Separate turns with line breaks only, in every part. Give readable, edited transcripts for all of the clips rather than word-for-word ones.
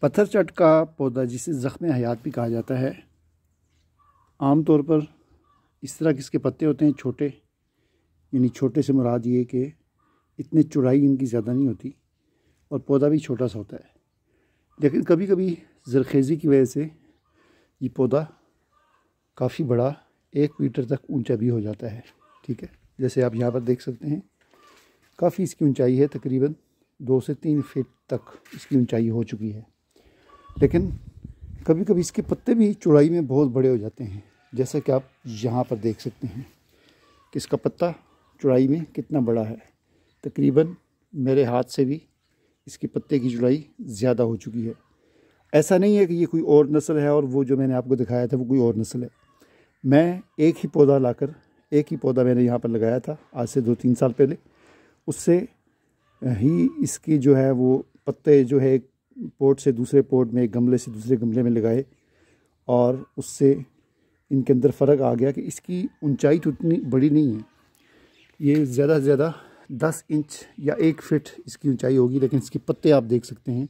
पत्थर चट का पौधा जिसे ज़ख्म हयात भी कहा जाता है, आम तौर पर इस तरह के इसके पत्ते होते हैं छोटे, यानी छोटे से मुराद ये कि इतने चौड़ाई इनकी ज़्यादा नहीं होती और पौधा भी छोटा सा होता है। लेकिन कभी कभी ज़रखेज़ी की वजह से ये पौधा काफ़ी बड़ा 1 मीटर तक ऊंचा भी हो जाता है। ठीक है, जैसे आप यहाँ पर देख सकते हैं, काफ़ी इसकी ऊंचाई है, तकरीबन 2 से 3 फीट तक इसकी ऊंचाई हो चुकी है। लेकिन कभी कभी इसके पत्ते भी चौड़ाई में बहुत बड़े हो जाते हैं, जैसा कि आप यहाँ पर देख सकते हैं कि इसका पत्ता चौड़ाई में कितना बड़ा है। तकरीबन मेरे हाथ से भी इसके पत्ते की चौड़ाई ज़्यादा हो चुकी है। ऐसा नहीं है कि ये कोई और नस्ल है और वो जो मैंने आपको दिखाया था वो कोई और नस्ल है। मैं एक ही पौधा मैंने यहाँ पर लगाया था आज से 2-3 साल पहले। उससे ही इसकी जो है वो पत्ते जो है एक पॉट से दूसरे पॉट में, एक गमले से दूसरे गमले में लगाए और उससे इनके अंदर फ़र्क आ गया कि इसकी ऊंचाई तो उतनी बड़ी नहीं है। ये ज़्यादा से ज़्यादा 10 इंच या 1 फीट इसकी ऊंचाई होगी, लेकिन इसके पत्ते आप देख सकते हैं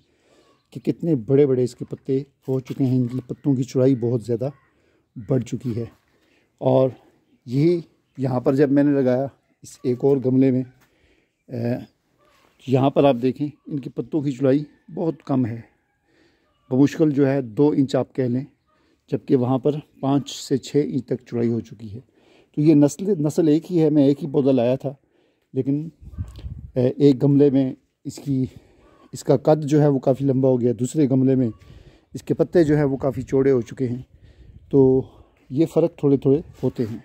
कि कितने बड़े बड़े इसके पत्ते हो चुके हैं। इनकी पत्तों की चौड़ाई बहुत ज़्यादा बढ़ चुकी है। और यही यहाँ पर जब मैंने लगाया इस एक और गमले में, यहाँ पर आप देखें इनकी पत्तों की चौड़ाई बहुत कम है, बमुश्किल जो है 2 इंच आप कह लें, जबकि वहाँ पर 5 से 6 इंच तक चौड़ाई हो चुकी है। तो ये नस्ल एक ही है। मैं एक ही पौधा लाया था, लेकिन एक गमले में इसका कद जो है वो काफ़ी लंबा हो गया, दूसरे गमले में इसके पत्ते जो है वो काफ़ी चौड़े हो चुके हैं। तो ये फ़र्क थोड़े थोड़े होते हैं।